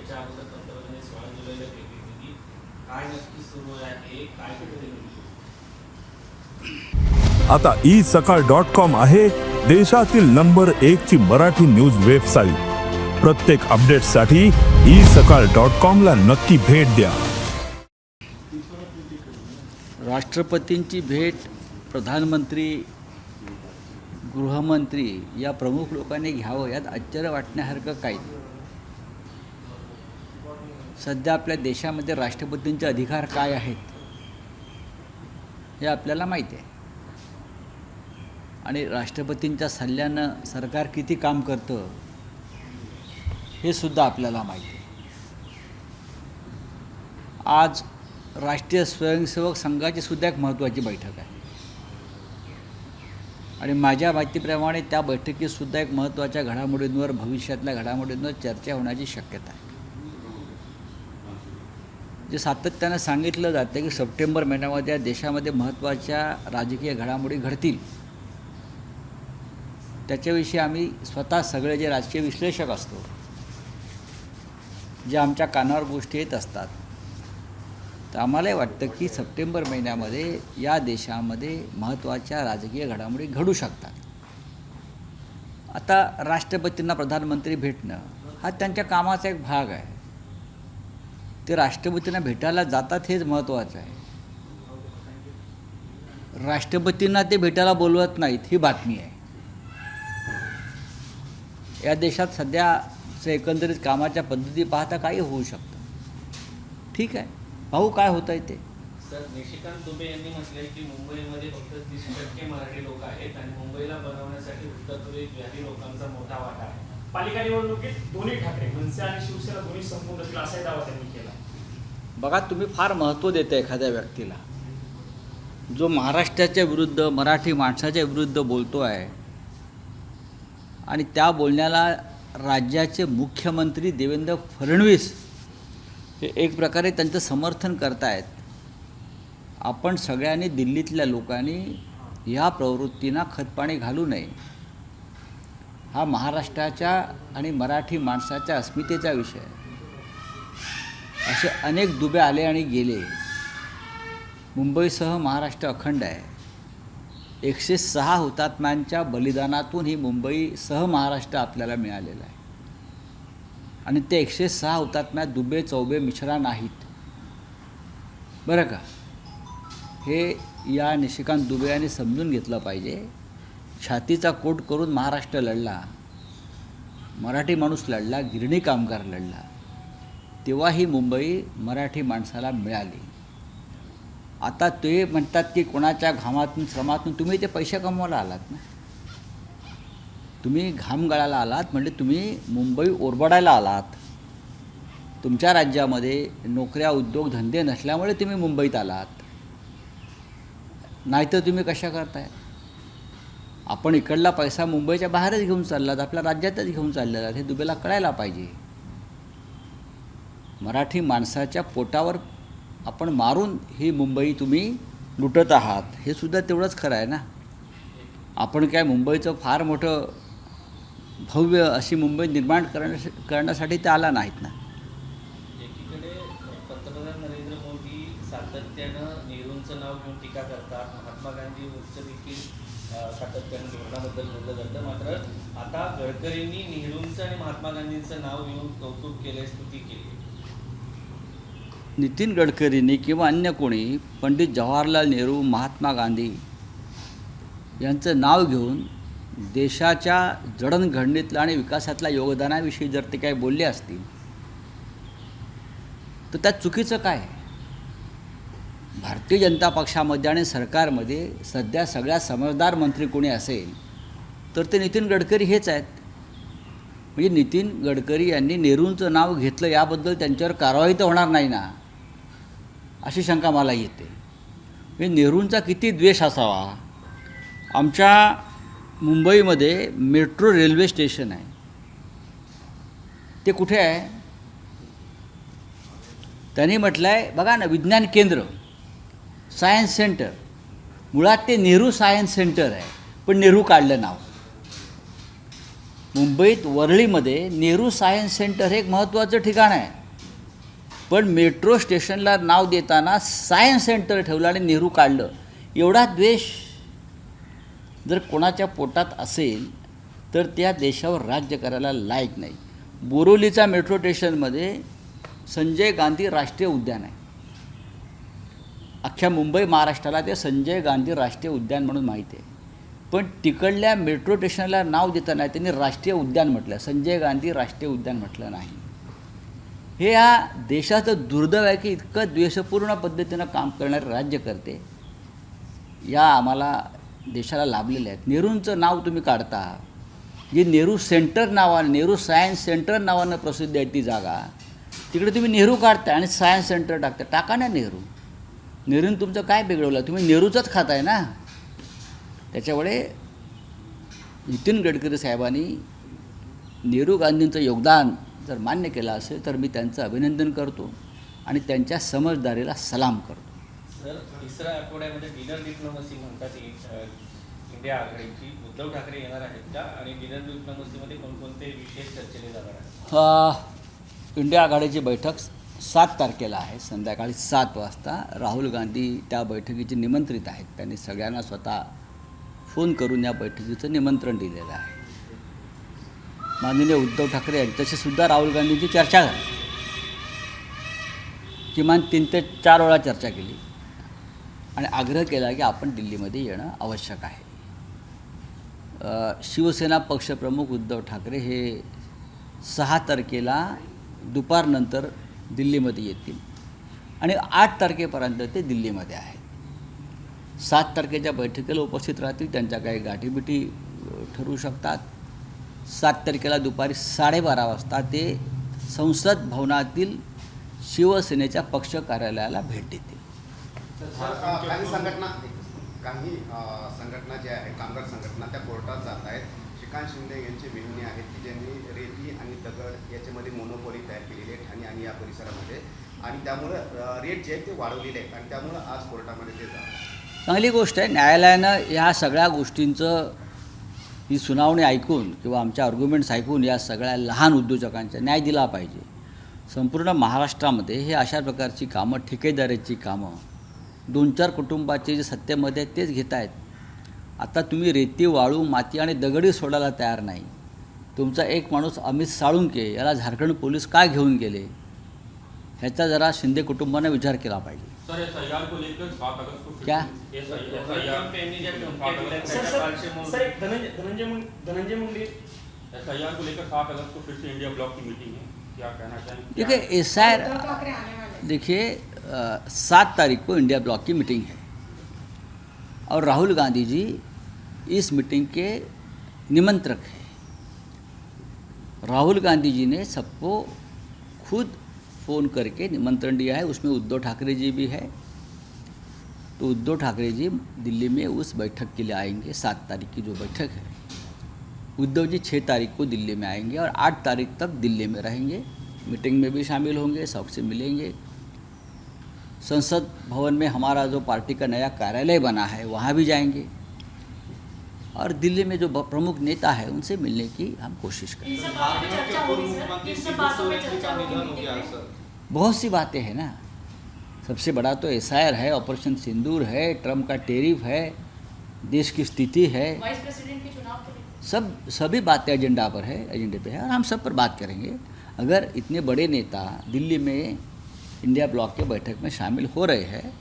याच्या अगोदर पंतप्रधानांनी 16 जुलैला भेट घेतली. काय नक्की सुरू आहे, काय घडते? आता isakal.com आहे देशातील नंबर 1 ची मराठी न्यूज वेबसाईट. प्रत्येक अपडेटसाठी isakal.com ला नक्की भेट द्या. राष्ट्रपतींची भेट, प्रधानमंत्री, गृहमंत्री या प्रमुख लोकांनी घ्यावं यात आश्चर्य वाटण्यासारखं काही नाही. सध्या आपल्या देशामध्ये राष्ट्रपतींचे अधिकार काय आहेत हे आपल्याला माहिती आहे आणि राष्ट्रपतींच्या सल्ल्यानं सरकार किती काम करतं हे सुद्धा आपल्याला माहिती आहे. आज राष्ट्रीय स्वयंसेवक संघाची सुद्धा एक महत्त्वाची बैठक आहे आणि माझ्या माहितीप्रमाणे त्या बैठकीतसुद्धा एक महत्त्वाच्या घडामोडींवर, भविष्यातल्या घडामोडींवर चर्चा होण्याची शक्यता आहे. जे सातत्यानं सांगितलं जातं की सप्टेंबर महिन्यामध्ये या देशामध्ये महत्त्वाच्या राजकीय घडामोडी घडतील, त्याच्याविषयी आम्ही स्वतः सगळे जे राजकीय विश्लेषक असतो, जे आमच्या कानावर गोष्टी येत असतात, तर आम्हालाही वाटतं की सप्टेंबर महिन्यामध्ये या देशामध्ये महत्त्वाच्या राजकीय घडामोडी घडू शकतात. आता राष्ट्रपतींना प्रधानमंत्री भेटणं हा त्यांच्या कामाचा एक भाग आहे. ते राष्ट्रपतींना भेटायला जातात हेच महत्त्वाचं आहे. राष्ट्रपतींना ते भेटायला बोलवत नाहीत ही बातमी आहे. या देशात सध्याचं एकंदरीत कामाच्या पद्धती पाहता काही होऊ शकतं. ठीक आहे, पाहू काय होतं आहे ते. सर, निशिकांत दुबे यांनी म्हटलंय की मुंबईमध्ये फक्त 30% मराठी लोक आहेत आणि मुंबईला बनवण्यासाठी उत्तरपूर्वेत बिहारी लोकांचा मोठा वाटा आहे. पालिका निवडणुकीत दोन्ही ठाकरे, मनसे आणि शिवसेना दोन्ही संपूर्ण असतील असाही दावा त्यांनी केला. बघा, तुम्ही फार महत्त्व देता एखाद्या व्यक्तीला जो महाराष्ट्राच्या विरुद्ध, मराठी माणसाच्या विरुद्ध बोलतो आहे आणि त्या बोलण्याला राज्याचे मुख्यमंत्री देवेंद्र फडणवीस हे एक प्रकारे त्यांचं समर्थन करतायत. आपण सगळ्यांनी, दिल्लीतल्या लोकांनी ह्या प्रवृत्तींना खतपाणी घालू नये. हा महाराष्ट्राच्या आणि मराठी माणसाच्या अस्मितेचा विषय आहे. असे अनेक दुबे आले आणि गेले. मुंबईसह महाराष्ट्र अखंड आहे. 106 हुतात्म्यांच्या बलिदानातून ही मुंबईसह महाराष्ट्र आपल्याला मिळालेलं आहे आणि ते 106 हुतात्म्यात दुबे चौबे मिश्रा नाहीत, बरं का. हे या निशिकांत दुबे यांनी समजून घेतलं पाहिजे. छातीचा कोट करून महाराष्ट्र लढला, मराठी माणूस लढला, गिरणी कामगार लढला, तेव्हा ही मुंबई मराठी माणसाला मिळाली. आता ते म्हणतात की कोणाच्या घामातून, श्रमातून तुम्ही ते पैसे कमवायला आलात ना, तुम्ही घाम गळायला आलात, म्हणजे तुम्ही मुंबई ओरबडायला आलात. तुमच्या राज्यामध्ये नोकऱ्या, उद्योग, धंदे नसल्यामुळे तुम्ही मुंबईत आलात, नाहीतर तुम्ही कशा करताय? आपण इकडला पैसा मुंबईच्या बाहेरच घेऊन चाललात, आपल्या राज्यातच घेऊन चाललेलात. हे दुबेला कळायला पाहिजे. मराठी माणसाच्या पोटावर आपण मारून ही मुंबई तुम्ही लुटत आहात, हे सुद्धा तेवढंच खरं आहे ना. आपण काय मुंबईचं फार मोठं भव्य अशी मुंबई निर्माण करण्यासाठी ते आला नाहीत ना. एकीकडे पंतप्रधान नरेंद्र मोदी सातत्यानं नेहरूंचं नाव घेऊन टीका करतात. महात्मा गांधी उच्च देखील सातत्यानं धोरणाबद्दल बोललं जातं. मात्र आता गडकरींनी नेहरूंचं आणि महात्मा गांधींचं नाव घेऊन कौतुक केलंय, स्तुती केली. नितीन गडकरींनी किंवा अन्य कोणी पंडित जवाहरलाल नेहरू, महात्मा गांधी यांचं नाव घेऊन देशाच्या जडणघडणीतल्या आणि विकासातल्या योगदानाविषयी जर ते काही बोलले असतील तर त्यात चुकीचं काय? भारतीय जनता पक्षामध्ये आणि सरकारमध्ये सध्या सगळ्यात समजदार मंत्री कोणी असेल तर ते नितीन गडकरी हेच आहेत. म्हणजे नितीन गडकरी यांनी नेहरूंचं नाव घेतलं याबद्दल त्यांच्यावर कारवाई तर होणार नाही ना, अशी शंका मला येते. म्हणजे नेहरूंचा किती द्वेष असावा. आमच्या मुंबईमध्ये मेट्रो रेल्वे स्टेशन आहे, ते कुठे आहे? त्यांनी म्हटलं आहे बघा ना, विज्ञान केंद्र, सायन्स सेंटर. मुळात ते नेहरू सायन्स सेंटर आहे, पण नेहरू काढलं नाव. मुंबईत वरळीमध्ये नेहरू सायन्स सेंटर हे एक महत्त्वाचं ठिकाण आहे, पण मेट्रो स्टेशनला नाव देताना सायन्स सेंटर ठेवलं आणि नेहरू काढलं. एवढा द्वेष जर कोणाच्या पोटात असेल तर त्या देशावर राज्य करायला लायक नाही. बोरिवलीचा मेट्रो स्टेशनमध्ये संजय गांधी राष्ट्रीय उद्यान आहे. अख्ख्या मुंबई महाराष्ट्राला ते संजय गांधी राष्ट्रीय उद्यान म्हणून माहिती आहे, पण तिकडल्या मेट्रो स्टेशनला नाव देताना त्यांनी राष्ट्रीय उद्यान म्हटलं, संजय गांधी राष्ट्रीय उद्यान म्हटलं नाही. हे या देशाचं दुर्दैव आहे की इतकं द्वेषपूर्ण पद्धतीनं काम करणारे राज्यकर्ते या आम्हाला देशाला लाभलेले आहेत. नेहरूंचं नाव तुम्ही काढता, जी नेहरू सेंटर नावानं, नेहरू सायन्स सेंटर नावानं प्रसिद्ध आहे ती जागा, तिकडे तुम्ही नेहरू काढता आणि सायन्स सेंटर टाकता. टाका ना नेहरूने तुमचं काय बिघडवलं? तुम्ही नेहरूचंच खाताय ना. त्याच्यामुळे नितीन गडकरी साहेबांनी नेहरू गांधींचं योगदान जर मान्य केलं असेल तर मी त्यांचं अभिनंदन करतो आणि त्यांच्या समजदारीला सलाम करतो. सर, तिसऱ्या आठवड्यामध्ये डिनर डिप्लोमसी म्हणतात इंडिया आघाडीची. उद्धव ठाकरे येणार आहेत का आणि डिनर डिप्लोमसीमध्ये कोणकोणते विषय चर्चेले जाणार आहेत? इंडिया आघाडीची बैठक 7 तारखेला आहे, संध्याकाळी 7 वाजता. राहुल गांधी त्या बैठकीचे निमंत्रित आहेत. त्यांनी सगळ्यांना स्वतः फोन करून या बैठकीचं निमंत्रण दिलेलं आहे. माननीय उद्धव ठाकरे यांच्याशी सुद्धा राहुल गांधींची चर्चा झाली, किमान 3 ते 4 वेळा चर्चा केली आणि आग्रह केला की आपण दिल्लीमध्ये येणं आवश्यक आहे. शिवसेना पक्षप्रमुख उद्धव ठाकरे हे 6 तारखेला दुपारनंतर दिल्लीमध्ये येतील आणि 8 तारखेपर्यंत ते दिल्लीमध्ये आहेत. 7 तारखेच्या बैठकीला उपस्थित राहतील. त्यांच्या काही गाठीबिटी ठरवू शकतात. 7 तारखेला दुपारी 12:30 वाजता ते संसद भवनातील शिवसेनेच्या पक्ष कार्यालयाला भेट देतील. काही संघटना ज्या आहेत, कामगार संघटना, त्या कोर्टात जात आहेत. श्रीकांत शिंदे यांची विनंती आहे की ज्यांनी रेती आणि दगड याच्यामध्ये मोनोपोली तयार केलेली आहे ठाणे आणि या परिसरामध्ये, आणि त्यामुळं रेट जे आहेत ते वाढवलेले आहेत आणि त्यामुळं आज कोर्टामध्ये ते जातात. चांगली गोष्ट आहे. न्यायालयानं ह्या सगळ्या गोष्टींचं ही सुनावणी ऐकून किंवा आमच्या आर्ग्युमेंट्स ऐकून या सगळ्या लहान उद्योजकांचा न्याय दिला पाहिजे. संपूर्ण महाराष्ट्रामध्ये हे अशा प्रकारची कामं, ठेकेदारीची कामं 2-4 कुटुंबाचे जे सत्तेमध्ये आहेत तेच घेत आहेत. आता तुम्ही रेती, वाळू, माती आणि दगडी सोडायला तयार नाही. तुमचा एक माणूस अमित साळुंके याला झारखंड पोलीस का घेऊन गेले ह्याचा जरा शिंदे कुटुंबाने विचार केला पाहिजे. सर, एसआईआर को लेकर 7 अगस्त को क्या? धनंजय मुंडे एसआईआर को लेकर 7 अगस्त को फिर से इंडिया ब्लॉक की मीटिंग है, क्या कहना चाहेंगे? देखिए SIR, देखिए 7 तारीख को इंडिया ब्लॉक की मीटिंग है और राहुल गांधी जी इस मीटिंग के निमंत्रक हैं. राहुल गांधी जी ने सबको खुद फ़ोन करके निमंत्रण दिया है. उसमें उद्धव ठाकरे जी भी है. तो उद्धव ठाकरे जी दिल्ली में उस बैठक के लिए आएंगे. 7 तारीख की जो बैठक है, उद्धव जी 6 तारीख को दिल्ली में आएंगे और 8 तारीख तक दिल्ली में रहेंगे. मीटिंग में भी शामिल होंगे, सबसे मिलेंगे. संसद भवन में हमारा जो पार्टी का नया कार्यालय बना है वहाँ भी जाएंगे और दिल्ली में जो प्रमुख नेता है उनसे मिलने की हम कोशिश करेंगे. बहुत सी बातें हैं ना. सबसे बड़ा तो SIR है, ऑपरेशन सिंदूर है, ट्रम्प का टेरिफ है, देश की स्थिति है, वाइस प्रेसिडेंट के चुनाव के लिए सभी बातें एजेंडा पर है, एजेंडे पे है और हम सब पर बात करेंगे. अगर इतने बड़े नेता दिल्ली में इंडिया ब्लॉक के बैठक में शामिल हो रहे हैं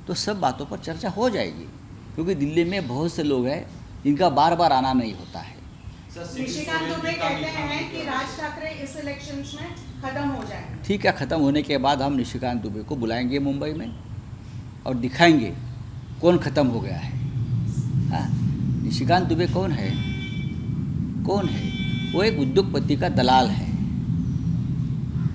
तो सब बातों पर चर्चा हो जाएगी, क्योंकि दिल्ली में बहुत से लोग हैं जिनका बार बार आना नहीं होता है. निशिकांत दुबे कहते हैं कि राज ठाकरे इस इलेक्शंस में खत्म हो जाए. ठीक है, ख़त्म होने के बाद हम निशिकांत दुबे को बुलाएंगे मुंबई में और दिखाएंगे कौन ख़त्म हो गया है. हाँ, निशिकांत दुबे कौन है? कौन है? वो एक उद्योगपति का दलाल है.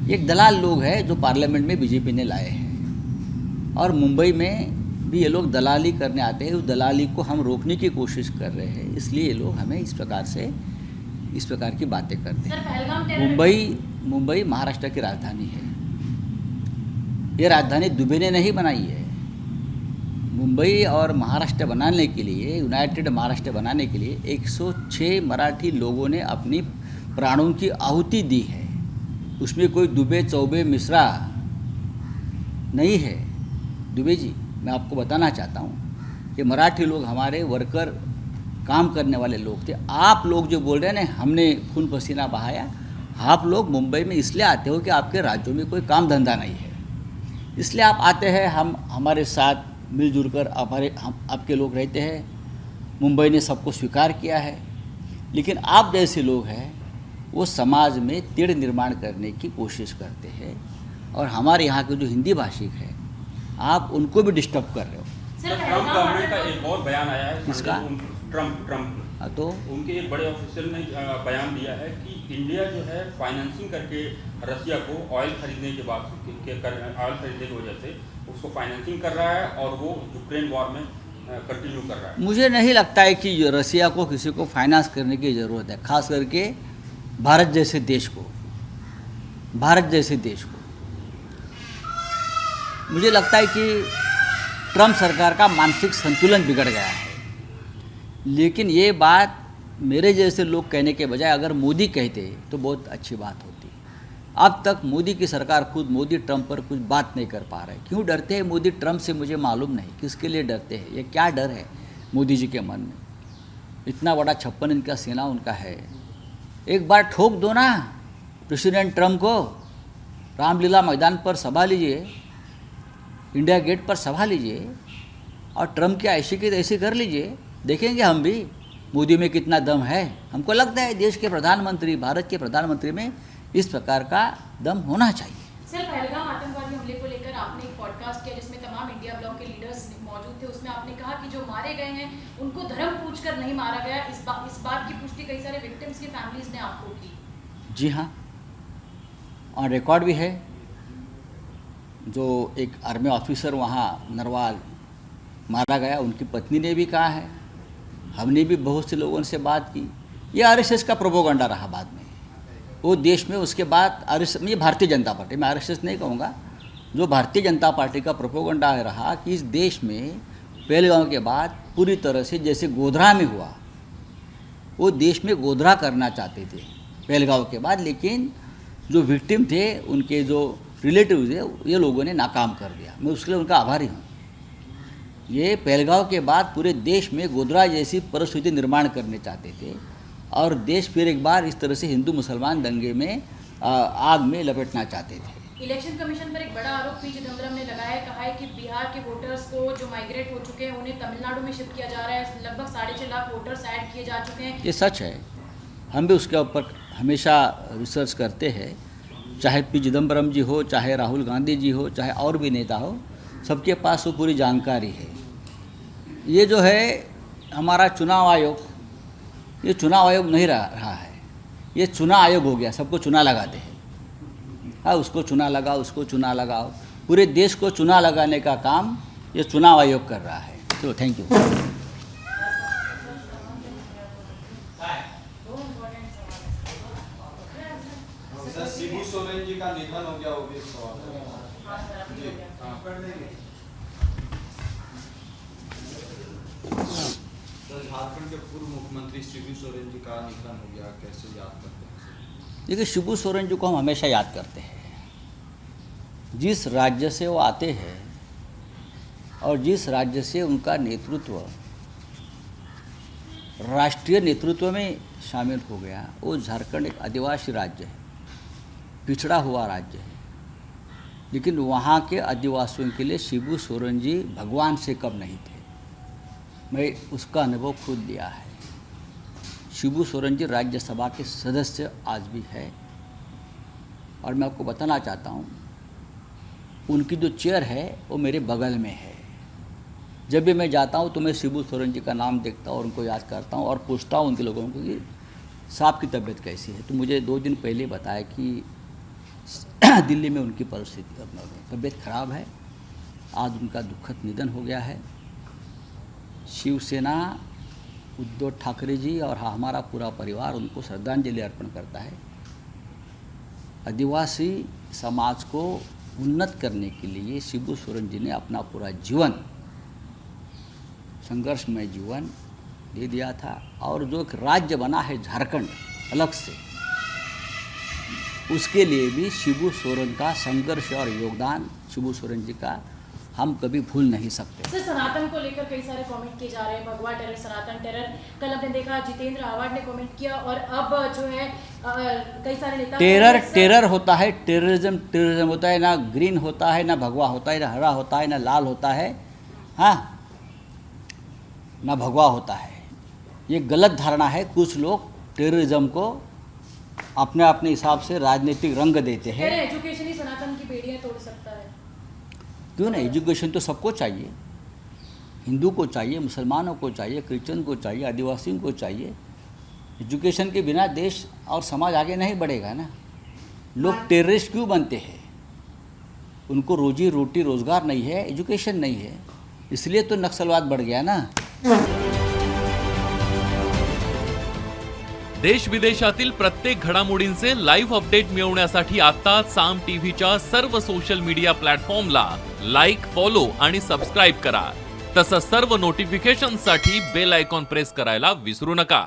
एक दलाल लोग हैं जो पार्लियामेंट में बीजेपी ने लाए हैं और मुंबई में भी ये लोग दलाली करने आते हैं. उस दलाली को हम रोकने की कोशिश कर रहे हैं, इसलिए ये लोग हमें इस प्रकार की बातें करते हैं. मुंबई महाराष्ट्र की राजधानी है. ये राजधानी दुबे ने नहीं बनाई है. मुंबई और महाराष्ट्र बनाने के लिए, यूनाइटेड महाराष्ट्र बनाने के लिए 106 मराठी लोगों ने अपनी प्राणों की आहुति दी है, उसमें कोई दुबे चौबे मिश्रा नहीं है। दुबे जी, मैं आपको बताना चाहता हूँ कि मराठी लोग हमारे वर्कर, काम करने वाले लोग थे। आप लोग जो बोल रहे हैं ना हमने खून पसीना बहाया, आप लोग मुंबई में इसलिए आते हो कि आपके राज्यों में कोई काम धंधा नहीं है, इसलिए आप आते हैं। हमारे साथ मिलजुल कर हम आपके लोग रहते हैं। मुंबई ने सबको स्वीकार किया है, लेकिन आप जैसे लोग हैं वो समाज में तिड़ निर्माण करने की कोशिश करते हैं, और हमारे यहाँ के जो हिंदी भाषिक हैं आप उनको भी डिस्टर्ब कर रहे हो। सर, ट्रम्प गवर्नमेंट का एक और बयान आया है। किसका? ट्रम्प तो उनके एक बड़े ऑफिसर ने बयान दिया है कि इंडिया जो है फाइनेंसिंग करके रसिया को ऑयल खरीदने के बाद ऑयल खरीदने की वजह से उसको फाइनेंसिंग कर रहा है, और वो यूक्रेन वॉर में कंटिन्यू कर रहा है। मुझे नहीं लगता है कि रसिया को किसी को फाइनेंस करने की ज़रूरत है, खास करके भारत जैसे देश को। मुझे लगता है कि ट्रम्प सरकार का मानसिक संतुलन बिगड़ गया है। लेकिन ये बात मेरे जैसे लोग कहने के बजाय अगर मोदी कहते तो बहुत अच्छी बात होती। अब तक मोदी की सरकार, खुद मोदी ट्रम्प पर कुछ बात नहीं कर पा रहे। क्यों डरते हैं मोदी ट्रम्प से, मुझे मालूम नहीं किसके लिए डरते हैं। ये क्या डर है मोदी जी के मन में? इतना बड़ा 56 इंच का सेना उनका है। एक बार ठोक दो ना प्रेसिडेंट ट्रम्प को, रामलीला मैदान पर सभा लीजिए, इंडिया गेट पर सभा लीजिए, और ट्रम्प की ऐसी की तैसी कर लीजिए। देखेंगे हम भी मोदी में कितना दम है। हमको लगता है देश के प्रधानमंत्री, भारत के प्रधानमंत्री में इस प्रकार का दम होना चाहिए। सर, पहलगाम आतंकवादी हमले को लेकर आपने एक पॉडकास्ट किया जिसमें तमाम इंडिया ब्लॉक के लीडर्स मौजूद थे। उसमें आपने कहा कि जो मारे गए हैं उनको धर्म पूछकर नहीं मारा गया। इस बात की पुष्टि कई सारे विक्टिम्स की फैमिलीज ने आपको की। जी हाँ, और रिकॉर्ड भी है। जो एक आर्मी ऑफिसर वहाँ नरवाल मारा गया, उनकी पत्नी ने भी कहा है, हमने भी बहुत से लोगों से बात की। ये आरएसएस का प्रोपोगंडा रहा बाद में वो देश में। उसके बाद ये भारतीय जनता पार्टी, मैं आरएसएस नहीं कहूँगा, जो भारतीय जनता पार्टी का प्रोपोगंडा रहा कि इस देश में पहलगाम के बाद पूरी तरह से जैसे गोधरा में हुआ, वो देश में गोधरा करना चाहते थे पहलगाम के बाद। लेकिन जो विक्टिम थे, उनके जो रिलेटिव थे, ये लोगों ने नाकाम कर दिया। मैं उसके लिए उनका आभारी हूँ। ये पहलगाम के बाद पूरे देश में गोधरा जैसी परिस्थिति निर्माण करने चाहते थे, और देश फिर एक बार इस तरह से हिंदू मुसलमान दंगे में आग में लपेटना चाहते थे। इलेक्शन कमीशन पर एक बड़ा आरोप पी चिदम्बरम ने लगाया है। कहा है कि बिहार के वोटर्स को जो माइग्रेट हो चुके हैं उन्हें तमिलनाडु में शिफ्ट किया जा रहा है। लगभग 6.5 लाख वोटर्स ऐड किए जा चुके हैं। ये सच है। हम भी उसके ऊपर हमेशा रिसर्च करते हैं। चाहे पी चिदम्बरम जी हो, चाहे राहुल गांधी जी हो, चाहे और भी नेता हो, सबके पास वो पूरी जानकारी है। ये जो है हमारा चुनाव आयोग, ये चुनाव आयोग नहीं रहा है, ये चुनाव आयोग हो गया। सबको चुना लगाते हैं। हाँ, उसको चुना लगाओ, उसको चुना लगाओ। पूरे देश को चुना लगाने का काम ये चुनाव आयोग कर रहा है। तो थैंक यू। शिबू सोरेन जी का निधन हो गया, वो भी सवाल है जी। सर, झारखंड के पूर्व मुख्यमंत्री शिबू सोरेन जी का निधन हो गया, कैसे याद करते हैं? देखिए, शिबू सोरेन जी को हम हमेशा याद करते हैं। जिस राज्य से वो आते हैं और जिस राज्य से उनका नेतृत्व राष्ट्रीय नेतृत्व में शामिल हो गया, वो झारखंड एक आदिवासी राज्य है, पिछड़ा हुआ राज्य है। लेकिन वहाँ के आदिवासियों के लिए शिबू सोरेन जी भगवान से कम नहीं थे। मैं उसका अनुभव खुद लिया है। शिबू सोरेन जी राज्यसभा के सदस्य आज भी है, और मैं आपको बताना चाहता हूँ उनकी जो चेयर है वो मेरे बगल में है। जब भी मैं जाता हूँ तो मैं शिबू सोरेन जी का नाम देखता हूँ और उनको याद करता हूँ और पूछता हूँ उनके लोगों को कि साहब की तबीयत कैसी है। तो मुझे 2 दिन पहले बताया कि दिल्ली में उनकी परिस्थिति तबीयत खराब है। आज उनका दुखद निधन हो गया है। शिवसेना, उद्धव ठाकरे जी और हमारा पूरा परिवार उनको श्रद्धांजलि अर्पण करता है। आदिवासी समाज को उन्नत करने के लिए शिबू सोरेन जी ने अपना पूरा जीवन, संघर्षमय जीवन दे दिया था। और जो एक राज्य बना है झारखंड अलग से, उसके लिए भी शिबू सोरेन का संघर्ष और योगदान, शिबू सोरेन जी का हम कभी भूल नहीं सकते। सर, सनातन को लेकर कई सारे कमेंट किए जा रहे हैं, भगवा टेरर, सनातन टेरर। कल हमने देखा जितेंद्र आवाड ने कमेंट किया और अब जो है कई सारे नेता टेरर होता है, टेररिज्म होता है, ना ग्रीन होता है, ना भगवा होता है, ना हरा होता है, ना लाल होता है, हाँ, ना भगवा होता है। ये गलत धारणा है। कुछ लोग टेररिज्म को अपने अपने हिसाब से राजनीतिक रंग देते हैं। एजुकेशन ही सनातन की बेड़ियां तोड़ सकता है। क्यों नहीं? एजुकेशन तो सबको चाहिए, हिंदू को चाहिए, मुसलमानों को चाहिए, क्रिश्चियन को चाहिए, आदिवासियों को चाहिए। एजुकेशन के बिना देश और समाज आगे नहीं बढ़ेगा ना। लोग टेररिस्ट क्यों बनते हैं? उनको रोजी रोटी रोजगार नहीं है, एजुकेशन नहीं है, इसलिए तो नक्सलवाद बढ़ गया ना। देश विदेशातील प्रत्येक घडामोडींचे लाईव्ह अपडेट मिळवण्यासाठी आता साम टीव्हीच्या सर्व सोशल मीडिया प्लॅटफॉर्मला लाईक, फॉलो आणि सबस्क्राईब करा। तसंच सर्व नोटिफिकेशनसाठी बेल आयकॉन प्रेस करायला विसरू नका।